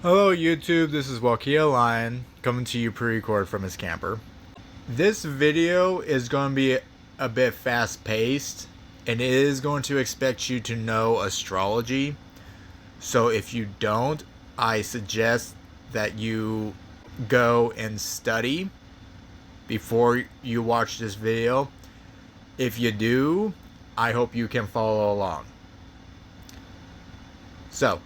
Hello YouTube, this is Wakia Lion coming to you pre-record from his camper. This video is going to be a bit fast-paced and it is going to expect you to know astrology. So if you don't, I suggest that you go and study before you watch this video. If you do, I hope you can follow along. So,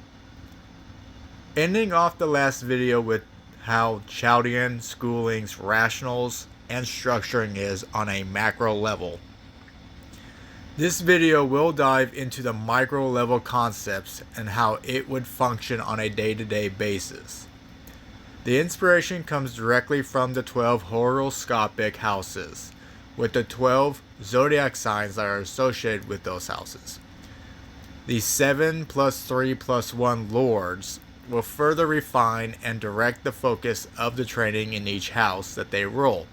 ending off the last video with how Chaldean schooling's rationals and structuring is on a macro level. This video will dive into the micro level concepts and how it would function on a day-to-day basis. The inspiration comes directly from the 12 horoscopic houses, with the 12 zodiac signs that are associated with those houses. The 7 plus 3 plus 1 lords will further refine and direct the focus of the training in each house that they rule,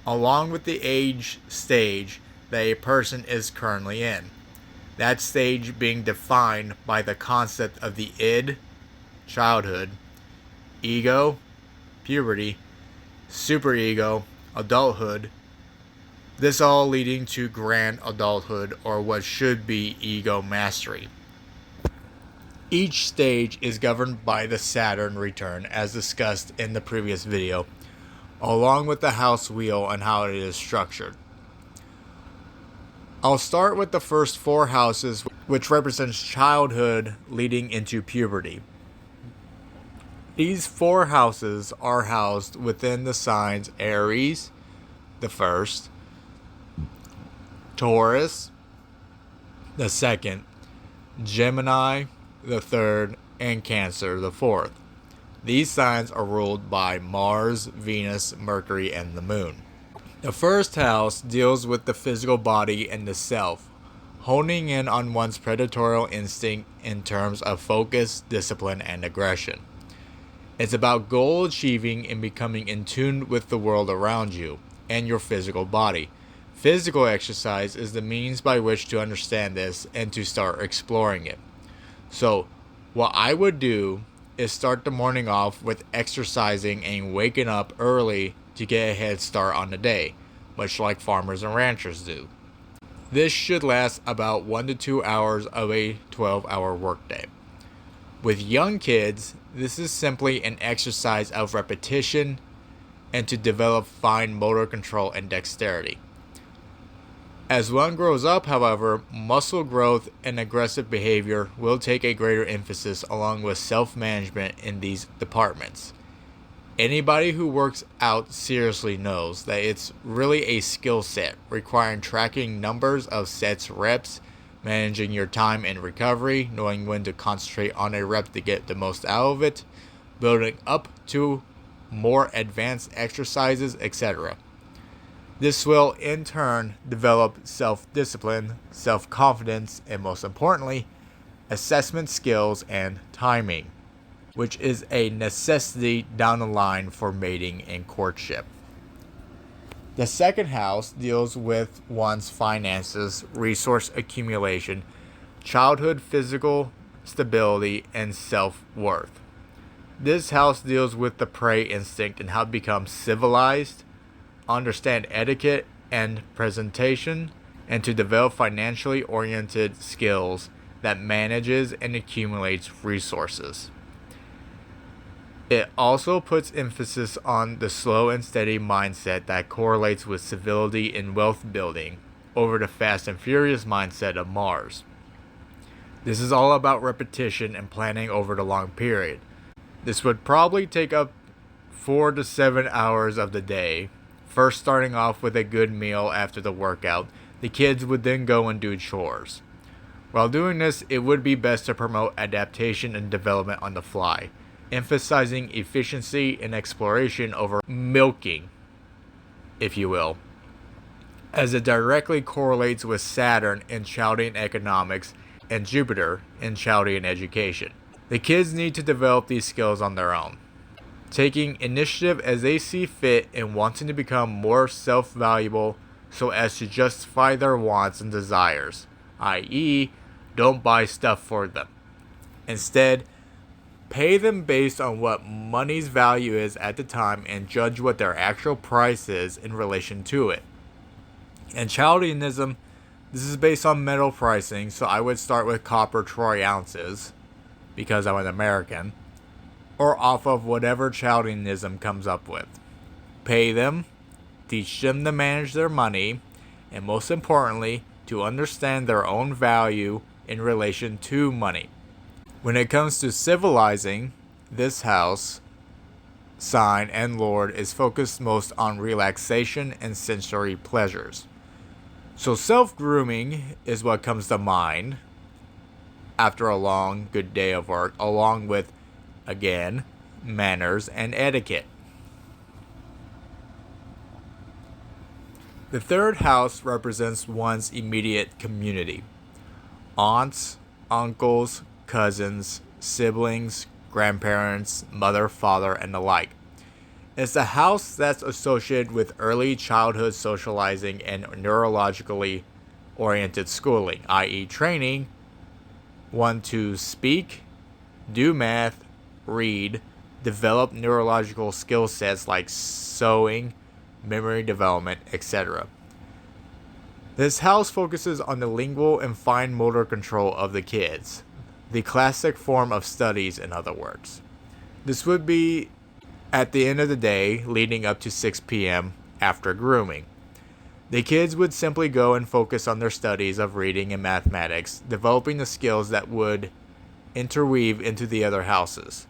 along with the age stage that a person is currently in. That stage being defined by the concept of the id, childhood, ego, puberty, superego, adulthood, this all leading to grand adulthood, or what should be ego mastery. Each stage is governed by the Saturn return as discussed in the previous video, along with the house wheel and how it is structured. I'll start with the first 4 houses, which represents childhood leading into puberty. These 4 houses are housed within the signs Aries, the first, Taurus, the second, Gemini, the third, and Cancer, the fourth. These signs are ruled by Mars, Venus, Mercury, and the Moon. The first house deals with the physical body and the self, honing in on one's predatory instinct in terms of focus, discipline, and aggression. It's about goal achieving and becoming in tune with the world around you and your physical body. Physical exercise is the means by which to understand this and to start exploring it. So, what I would do is start the morning off with exercising and waking up early to get a head start on the day, much like farmers and ranchers do. This should last about 1 to 2 hours of a 12-hour workday. With young kids, this is simply an exercise of repetition and to develop fine motor control and dexterity. As one grows up, however, muscle growth and aggressive behavior will take a greater emphasis along with self-management in these departments. Anybody who works out seriously knows that it's really a skill set requiring tracking numbers of sets reps, managing your time and recovery, knowing when to concentrate on a rep to get the most out of it, building up to more advanced exercises, etc. This will in turn develop self-discipline, self-confidence, and most importantly, assessment skills and timing, which is a necessity down the line for mating and courtship. The second house deals with one's finances, resource accumulation, childhood physical stability, and self-worth. This house deals with the prey instinct and how to become civilized, understand etiquette and presentation, and to develop financially oriented skills that manages and accumulates resources. It also puts emphasis on the slow and steady mindset that correlates with civility and wealth building over the fast and furious mindset of Mars. This is all about repetition and planning over the long period. This would probably take up 4 to 7 hours of the day. First starting off with a good meal after the workout, the kids would then go and do chores. While doing this, it would be best to promote adaptation and development on the fly, emphasizing efficiency and exploration over milking, if you will, as it directly correlates with Saturn in Chaldean economics and Jupiter in Chaldean education. The kids need to develop these skills on their own, taking initiative as they see fit and wanting to become more self-valuable so as to justify their wants and desires, i.e., don't buy stuff for them. Instead, Pay them based on what money's value is at the time and judge what their actual price is in relation to it. And Chaldeanism, this is based on metal pricing, so I would start with copper troy ounces because I'm an American, or off of whatever Chaldeanism comes up with. Pay them, teach them to manage their money, and most importantly, to understand their own value in relation to money. When it comes to civilizing, this house, sign, and lord is focused most on relaxation and sensory pleasures. So self-grooming is what comes to mind after a long, good day of work, along with, again, manners and etiquette. The third house represents one's immediate community. Aunts, uncles, cousins, siblings, grandparents, mother, father, and the like. It's a house that's associated with early childhood socializing and neurologically oriented schooling, i.e. training one to speak, do math, read, develop neurological skill sets like sewing, memory development, etc. This house focuses on the lingual and fine motor control of the kids, the classic form of studies, in other words. This would be at the end of the day, leading up to 6 p.m. after grooming. The kids would simply go and focus on their studies of reading and mathematics, developing the skills that would interweave into the other houses.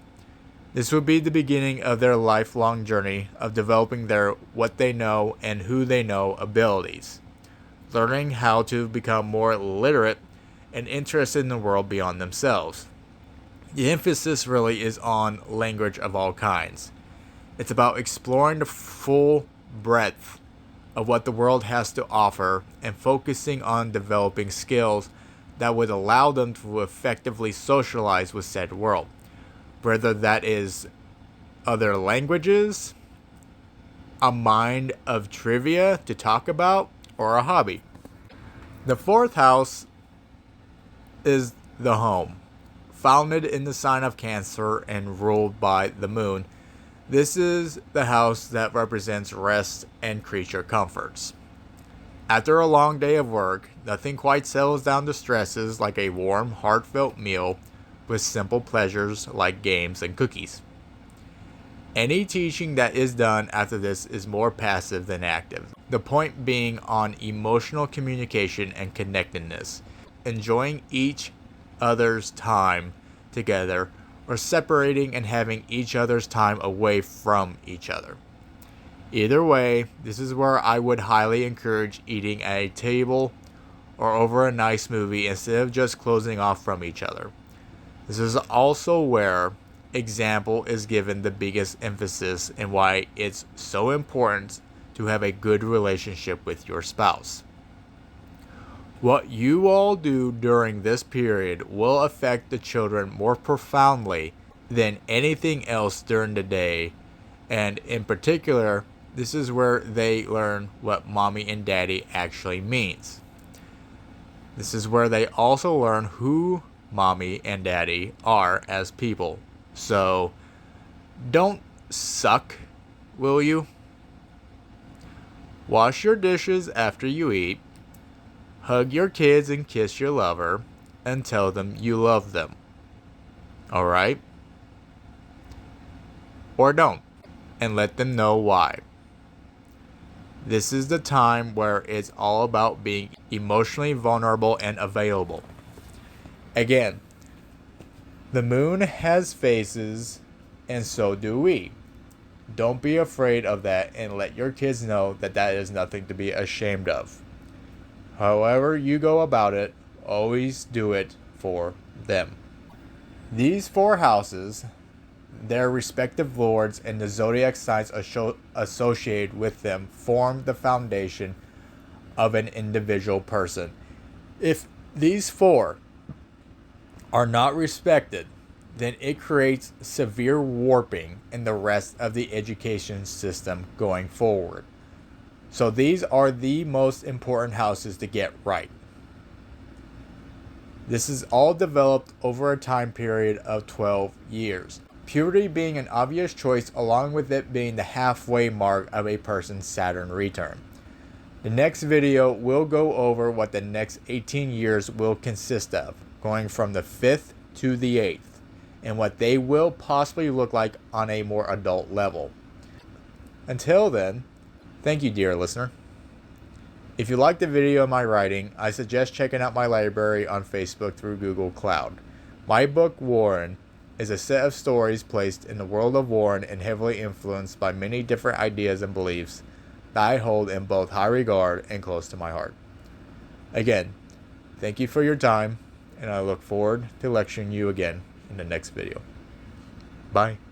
This would be the beginning of their lifelong journey of developing their what they know and who they know abilities, learning how to become more literate and interested in the world beyond themselves. The emphasis really is on language of all kinds. It's about exploring the full breadth of what the world has to offer and focusing on developing skills that would allow them to effectively socialize with said world, whether that is other languages, a mind of trivia to talk about, or a hobby. The fourth house is the home, founded in the sign of Cancer and ruled by the moon. This is the house that represents rest and creature comforts. After a long day of work, nothing quite settles down to stresses like a warm, heartfelt meal with simple pleasures like games and cookies. Any teaching that is done after this is more passive than active. The point being on emotional communication and connectedness, enjoying each other's time together, or separating and having each other's time away from each other. Either way, this is where I would highly encourage eating at a table or over a nice movie instead of just closing off from each other. This is also where example is given the biggest emphasis and why it's so important to have a good relationship with your spouse. What you all do during this period will affect the children more profoundly than anything else during the day, and in particular, this is where they learn what mommy and daddy actually means. This is where they also learn who mommy and daddy are as people. So, don't suck, will you? Wash your dishes after you eat. Hug your kids and kiss your lover and tell them you love them. Alright? Or don't. And let them know why. This is the time where it's all about being emotionally vulnerable and available. Again, the moon has phases and so do we. Don't be afraid of that and let your kids know that that is nothing to be ashamed of. However you go about it, always do it for them. These four houses, their respective lords, and the zodiac signs associated with them form the foundation of an individual person. If these four are not respected, then it creates severe warping in the rest of the education system going forward. So these are the most important houses to get right. This is all developed over a time period of 12 years. Puberty being an obvious choice, along with it being the halfway mark of a person's Saturn return. The next video will go over what the next 18 years will consist of, going from the 5th to the 8th, and what they will possibly look like on a more adult level. Until then, thank you, dear listener. If you like the video of my writing, I suggest checking out my library on Facebook through Google Cloud. My book, Warren, is a set of stories placed in the world of Warren and heavily influenced by many different ideas and beliefs that I hold in both high regard and close to my heart. Again, thank you for your time, and I look forward to lecturing you again in the next video. Bye.